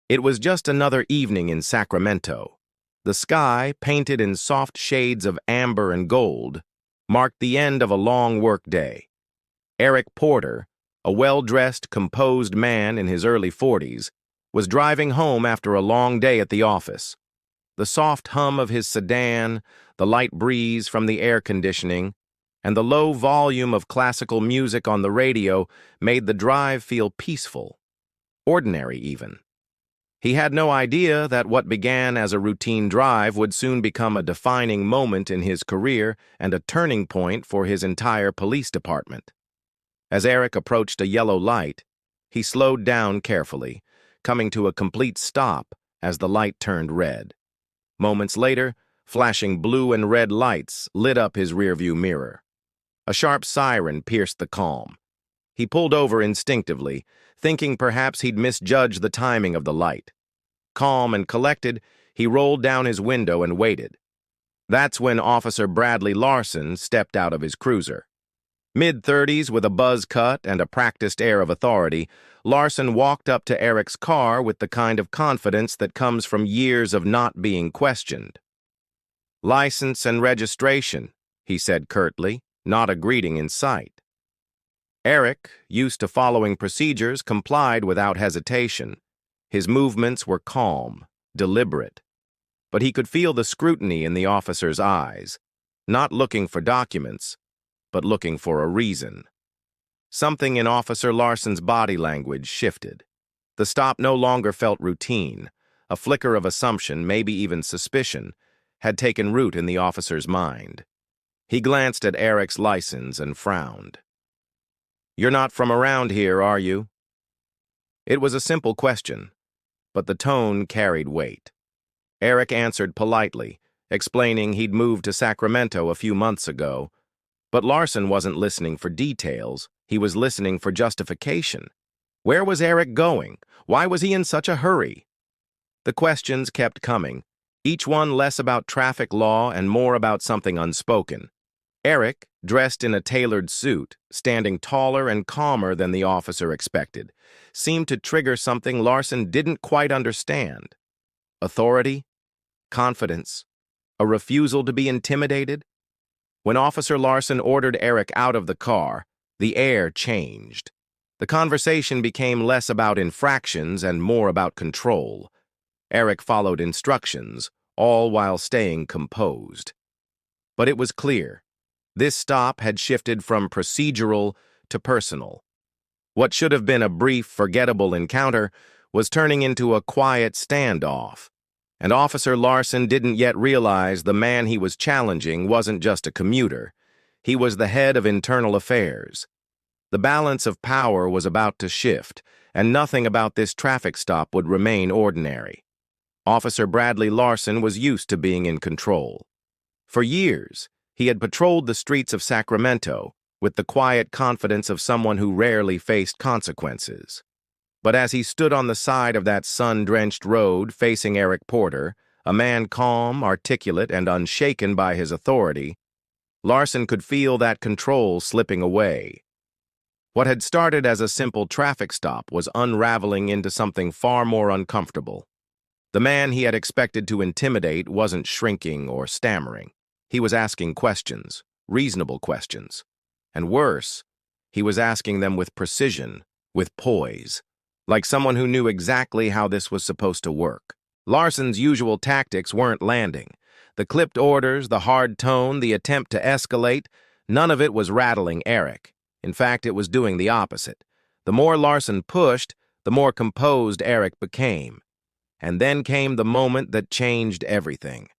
It was just another evening in Sacramento. The sky, painted in soft shades of amber and gold, marked the end of a long workday. Eric Porter, a well-dressed, composed man in his early 40s, was driving home after a long day at the office. The soft hum of his sedan, the light breeze from the air conditioning, and the low volume of classical music on the radio made the drive feel peaceful, ordinary even. He had no idea that what began as a routine drive would soon become a defining moment in his career and a turning point for his entire police department. As Eric approached a yellow light, he slowed down carefully, coming to a complete stop as the light turned red. Moments later, flashing blue and red lights lit up his rearview mirror. A sharp siren pierced the calm. He pulled over instinctively, thinking perhaps he'd misjudged the timing of the light. Calm and collected, he rolled down his window and waited. That's when Officer Bradley Larson stepped out of his cruiser. Mid-30s with a buzz cut and a practiced air of authority, Larson walked up to Eric's car with the kind of confidence that comes from years of not being questioned. "License and registration," he said curtly, not a greeting in sight. Eric, used to following procedures, complied without hesitation. His movements were calm, deliberate. But he could feel the scrutiny in the officer's eyes, not looking for documents, but looking for a reason. Something in Officer Larson's body language shifted. The stop no longer felt routine. A flicker of assumption, maybe even suspicion, had taken root in the officer's mind. He glanced at Eric's license and frowned. "You're not from around here, are you?" It was a simple question, but the tone carried weight. Eric answered politely, explaining he'd moved to Sacramento a few months ago. But Larson wasn't listening for details. He was listening for justification. Where was Eric going? Why was he in such a hurry? The questions kept coming, each one less about traffic law and more about something unspoken. Eric, dressed in a tailored suit, standing taller and calmer than the officer expected, seemed to trigger something Larson didn't quite understand. Authority? Confidence? A refusal to be intimidated? When Officer Larson ordered Eric out of the car, the air changed. The conversation became less about infractions and more about control. Eric followed instructions, all while staying composed. But it was clear. This stop had shifted from procedural to personal. What should have been a brief, forgettable encounter was turning into a quiet standoff. And Officer Larson didn't yet realize the man he was challenging wasn't just a commuter. He was the head of internal affairs. The balance of power was about to shift, and nothing about this traffic stop would remain ordinary. Officer Bradley Larson was used to being in control. For years, he had patrolled the streets of Sacramento with the quiet confidence of someone who rarely faced consequences. But as he stood on the side of that sun-drenched road facing Eric Porter, a man calm, articulate, and unshaken by his authority, Larson could feel that control slipping away. What had started as a simple traffic stop was unraveling into something far more uncomfortable. The man he had expected to intimidate wasn't shrinking or stammering. He was asking questions, reasonable questions. And worse, he was asking them with precision, with poise, like someone who knew exactly how this was supposed to work. Larson's usual tactics weren't landing. The clipped orders, the hard tone, the attempt to escalate, none of it was rattling Eric. In fact, it was doing the opposite. The more Larson pushed, the more composed Eric became. And then came the moment that changed everything.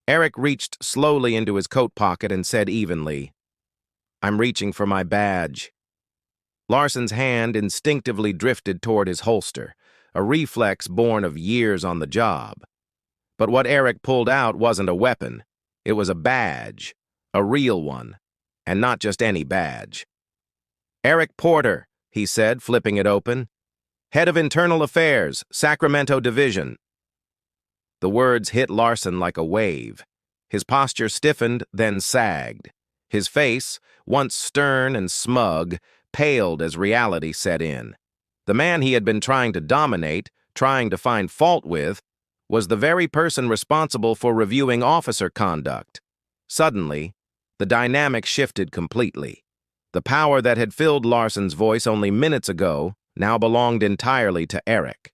Eric reached slowly into his coat pocket and said evenly, "I'm reaching for my badge." Larson's hand instinctively drifted toward his holster, a reflex born of years on the job. But what Eric pulled out wasn't a weapon. It was a badge, a real one, and not just any badge. "Eric Porter," he said, flipping it open. "Head of Internal Affairs, Sacramento Division." The words hit Larson like a wave. His posture stiffened, then sagged. His face, once stern and smug, paled as reality set in. The man he had been trying to dominate, trying to find fault with, was the very person responsible for reviewing officer conduct. Suddenly, the dynamic shifted completely. The power that had filled Larson's voice only minutes ago now belonged entirely to Eric.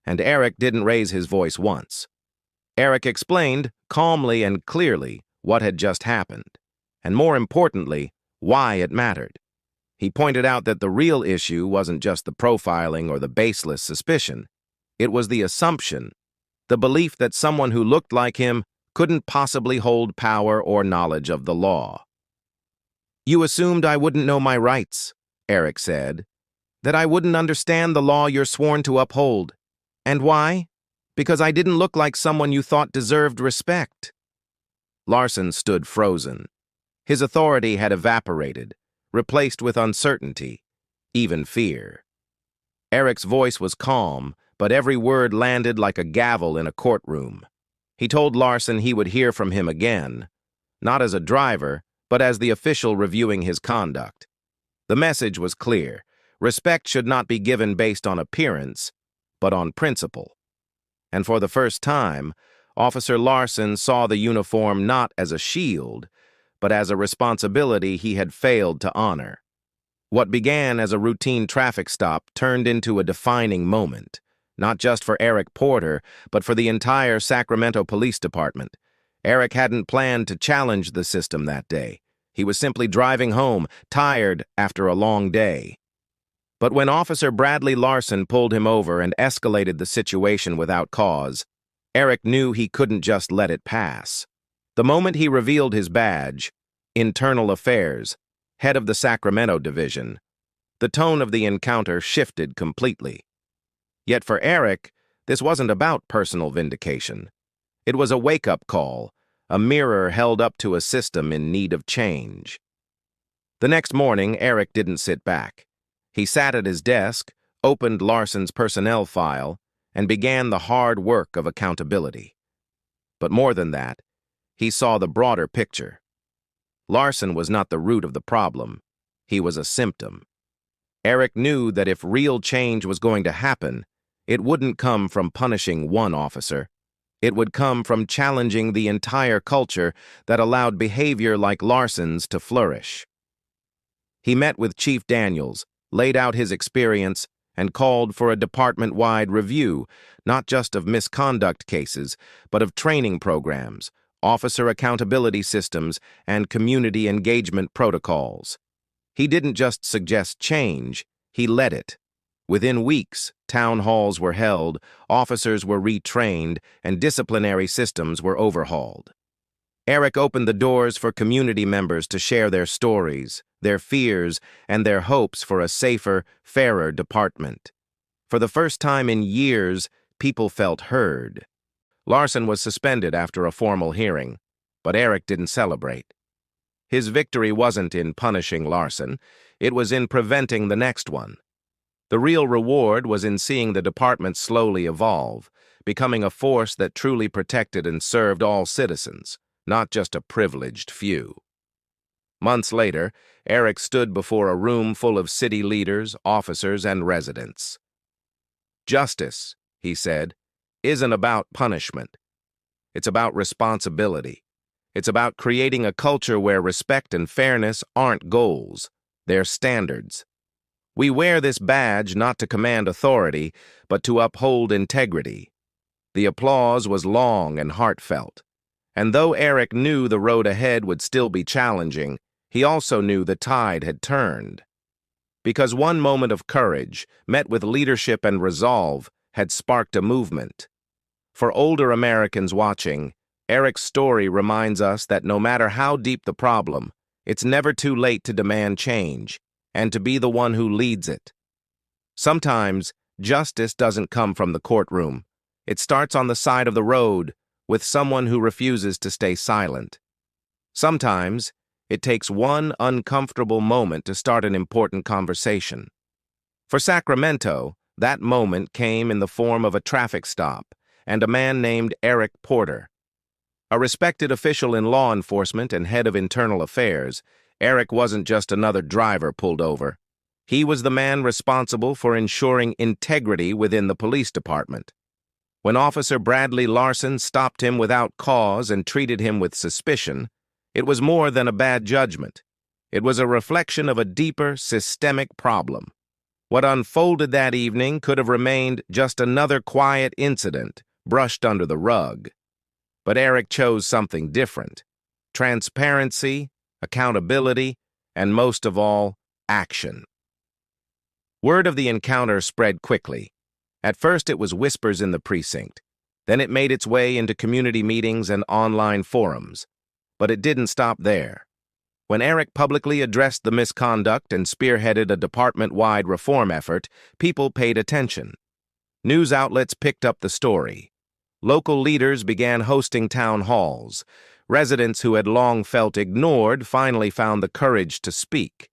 And Eric didn't raise his voice once. Eric explained, calmly and clearly, what had just happened, and more importantly, why it mattered. He pointed out that the real issue wasn't just the profiling or the baseless suspicion. It was the assumption, the belief that someone who looked like him couldn't possibly hold power or knowledge of the law. "You assumed I wouldn't know my rights," Eric said, "that I wouldn't understand the law you're sworn to uphold. And why? Because I didn't look like someone you thought deserved respect." Larson stood frozen. His authority had evaporated, replaced with uncertainty, even fear. Eric's voice was calm, but every word landed like a gavel in a courtroom. He told Larson he would hear from him again, not as a driver, but as the official reviewing his conduct. The message was clear. Respect should not be given based on appearance, but on principle. And for the first time, Officer Larson saw the uniform not as a shield, but as a responsibility he had failed to honor. What began as a routine traffic stop turned into a defining moment, not just for Eric Porter, but for the entire Sacramento Police Department. Eric hadn't planned to challenge the system that day. He was simply driving home, tired after a long day. But when Officer Bradley Larson pulled him over and escalated the situation without cause, Eric knew he couldn't just let it pass. The moment he revealed his badge, Internal Affairs, head of the Sacramento Division, the tone of the encounter shifted completely. Yet for Eric, this wasn't about personal vindication. It was a wake-up call, a mirror held up to a system in need of change. The next morning, Eric didn't sit back. He sat at his desk, opened Larson's personnel file, and began the hard work of accountability. But more than that, he saw the broader picture. Larson was not the root of the problem. He was a symptom. Eric knew that if real change was going to happen, it wouldn't come from punishing one officer. It would come from challenging the entire culture that allowed behavior like Larson's to flourish. He met with Chief Daniels, laid out his experience, and called for a department-wide review, not just of misconduct cases, but of training programs, officer accountability systems, and community engagement protocols. He didn't just suggest change, he led it. Within weeks, town halls were held, officers were retrained, and disciplinary systems were overhauled. Eric opened the doors for community members to share their stories, their fears, and their hopes for a safer, fairer department. For the first time in years, people felt heard. Larson was suspended after a formal hearing, but Eric didn't celebrate. His victory wasn't in punishing Larson, it was in preventing the next one. The real reward was in seeing the department slowly evolve, becoming a force that truly protected and served all citizens, not just a privileged few. Months later, Eric stood before a room full of city leaders, officers, and residents. "Justice," he said, "isn't about punishment. It's about responsibility. It's about creating a culture where respect and fairness aren't goals, they're standards. We wear this badge not to command authority, but to uphold integrity." The applause was long and heartfelt. And though Eric knew the road ahead would still be challenging, he also knew the tide had turned. Because one moment of courage, met with leadership and resolve, had sparked a movement. For older Americans watching, Eric's story reminds us that no matter how deep the problem, it's never too late to demand change, and to be the one who leads it. Sometimes, justice doesn't come from the courtroom. It starts on the side of the road, with someone who refuses to stay silent. Sometimes, it takes one uncomfortable moment to start an important conversation. For Sacramento, that moment came in the form of a traffic stop and a man named Eric Porter. A respected official in law enforcement and head of internal affairs, Eric wasn't just another driver pulled over. He was the man responsible for ensuring integrity within the police department. When Officer Bradley Larson stopped him without cause and treated him with suspicion, it was more than a bad judgment. It was a reflection of a deeper, systemic problem. What unfolded that evening could have remained just another quiet incident brushed under the rug. But Eric chose something different: transparency, accountability, and most of all, action. Word of the encounter spread quickly. At first it was whispers in the precinct. Then it made its way into community meetings and online forums. But it didn't stop there. When Eric publicly addressed the misconduct and spearheaded a department-wide reform effort, people paid attention. News outlets picked up the story. Local leaders began hosting town halls. Residents who had long felt ignored finally found the courage to speak.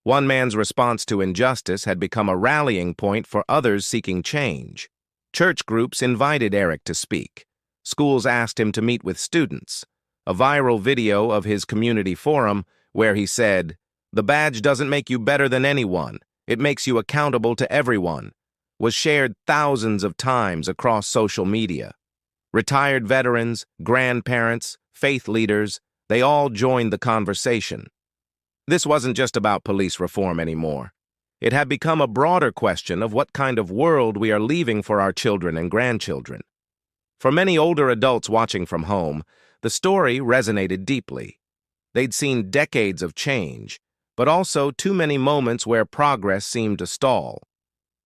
One man's response to injustice had become a rallying point for others seeking change. Church groups invited Eric to speak. Schools asked him to meet with students. A viral video of his community forum, where he said, "The badge doesn't make you better than anyone. It makes you accountable to everyone," was shared thousands of times across social media. Retired veterans, grandparents, faith leaders, they all joined the conversation. This wasn't just about police reform anymore. It had become a broader question of what kind of world we are leaving for our children and grandchildren. For many older adults watching from home, the story resonated deeply. They'd seen decades of change, but also too many moments where progress seemed to stall.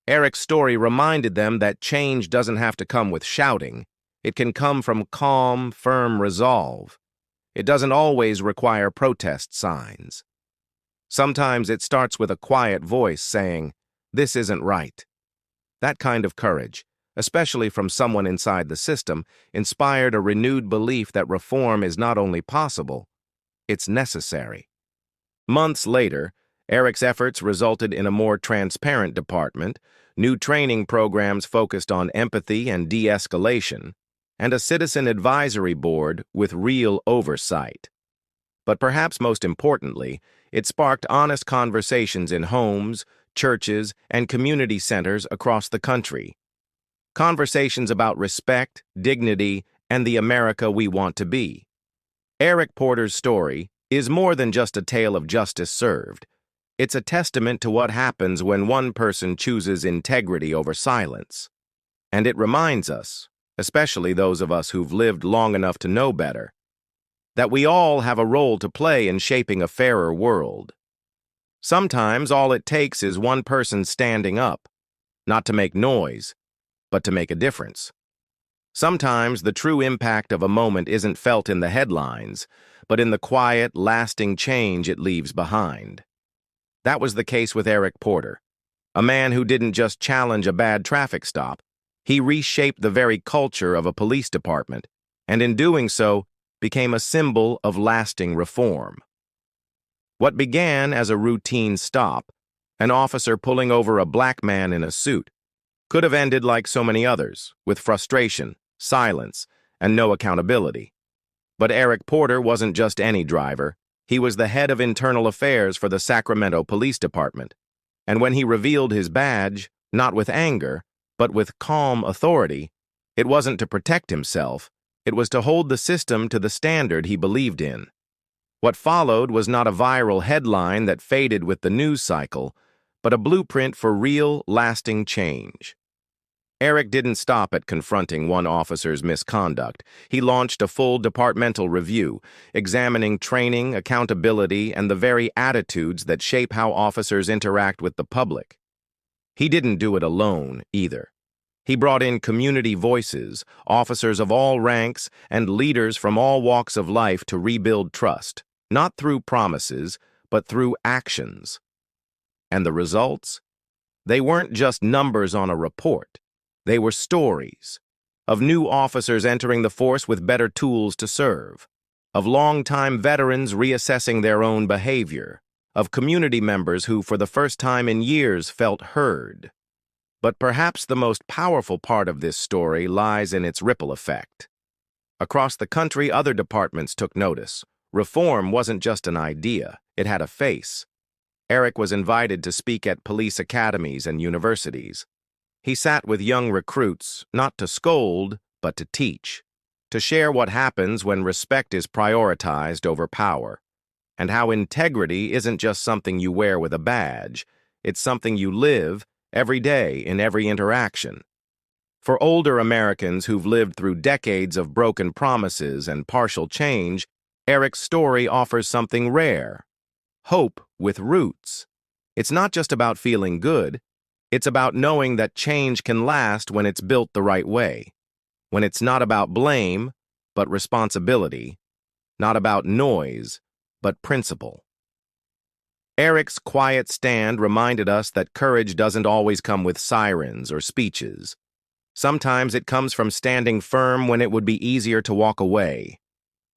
Eric's story reminded them that change doesn't have to come with shouting. It can come from calm, firm resolve. It doesn't always require protest signs. Sometimes it starts with a quiet voice saying, "This isn't right." That kind of courage, especially from someone inside the system, inspired a renewed belief that reform is not only possible, it's necessary. Months later, Eric's efforts resulted in a more transparent department, new training programs focused on empathy and de-escalation, and a citizen advisory board with real oversight. But perhaps most importantly, it sparked honest conversations in homes, churches, and community centers across the country. Conversations about respect, dignity, and the America we want to be. Eric Porter's story is more than just a tale of justice served. It's a testament to what happens when one person chooses integrity over silence. And it reminds us, especially those of us who've lived long enough to know better, that we all have a role to play in shaping a fairer world. Sometimes all it takes is one person standing up, not to make noise, but to make a difference. Sometimes the true impact of a moment isn't felt in the headlines, but in the quiet, lasting change it leaves behind. That was the case with Eric Porter, a man who didn't just challenge a bad traffic stop. He reshaped the very culture of a police department, and in doing so, became a symbol of lasting reform. What began as a routine stop, an officer pulling over a black man in a suit, could have ended like so many others, with frustration, silence, and no accountability. But Eric Porter wasn't just any driver. He was the head of internal affairs for the Sacramento Police Department. And when he revealed his badge, not with anger, but with calm authority, it wasn't to protect himself. It was to hold the system to the standard he believed in. What followed was not a viral headline that faded with the news cycle, but a blueprint for real, lasting change. Eric didn't stop at confronting one officer's misconduct. He launched a full departmental review, examining training, accountability, and the very attitudes that shape how officers interact with the public. He didn't do it alone, either. He brought in community voices, officers of all ranks, and leaders from all walks of life to rebuild trust, not through promises, but through actions. And the results? They weren't just numbers on a report. They were stories of new officers entering the force with better tools to serve, of longtime veterans reassessing their own behavior, of community members who, for the first time in years, felt heard. But perhaps the most powerful part of this story lies in its ripple effect. Across the country, other departments took notice. Reform wasn't just an idea, it had a face. Eric was invited to speak at police academies and universities. He sat with young recruits, not to scold, but to teach, to share what happens when respect is prioritized over power, and how integrity isn't just something you wear with a badge, it's something you live every day in every interaction. For older Americans who've lived through decades of broken promises and partial change, Eric's story offers something rare: hope with roots. It's not just about feeling good, it's about knowing that change can last when it's built the right way, when it's not about blame, but responsibility, not about noise, but principle. Eric's quiet stand reminded us that courage doesn't always come with sirens or speeches. Sometimes it comes from standing firm when it would be easier to walk away.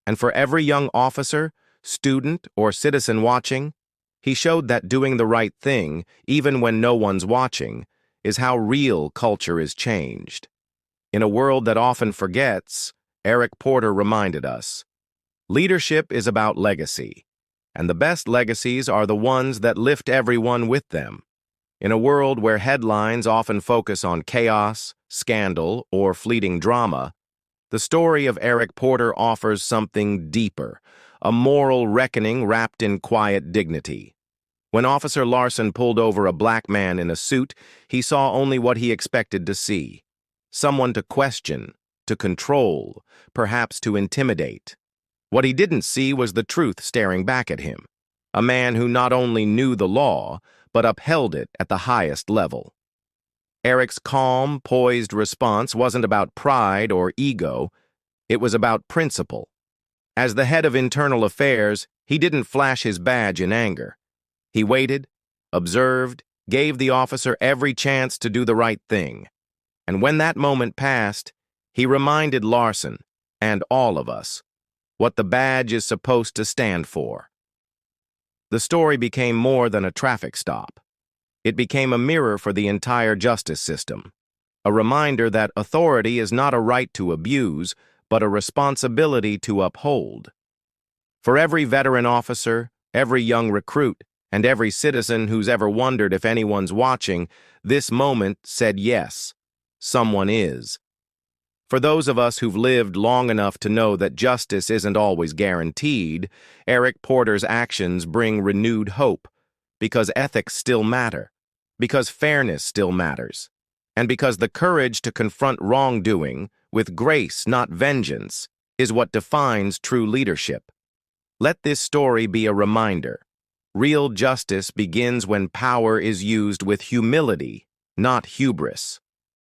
And for every young officer, student, or citizen watching, he showed that doing the right thing, even when no one's watching, is how real culture is changed. In a world that often forgets, Eric Porter reminded us, leadership is about legacy, and the best legacies are the ones that lift everyone with them. In a world where headlines often focus on chaos, scandal, or fleeting drama, the story of Eric Porter offers something deeper, a moral reckoning wrapped in quiet dignity. When Officer Larson pulled over a black man in a suit, he saw only what he expected to see: someone to question, to control, perhaps to intimidate. What he didn't see was the truth staring back at him, a man who not only knew the law, but upheld it at the highest level. Eric's calm, poised response wasn't about pride or ego, it was about principle. As the head of internal affairs, he didn't flash his badge in anger. He waited, observed, gave the officer every chance to do the right thing. And when that moment passed, he reminded Larson, and all of us, what the badge is supposed to stand for. The story became more than a traffic stop. It became a mirror for the entire justice system, a reminder that authority is not a right to abuse, but a responsibility to uphold. For every veteran officer, every young recruit, and every citizen who's ever wondered if anyone's watching, this moment said yes, someone is. For those of us who've lived long enough to know that justice isn't always guaranteed, Eric Porter's actions bring renewed hope, because ethics still matter, because fairness still matters, and because the courage to confront wrongdoing with grace, not vengeance, is what defines true leadership. Let this story be a reminder. Real justice begins when power is used with humility, not hubris.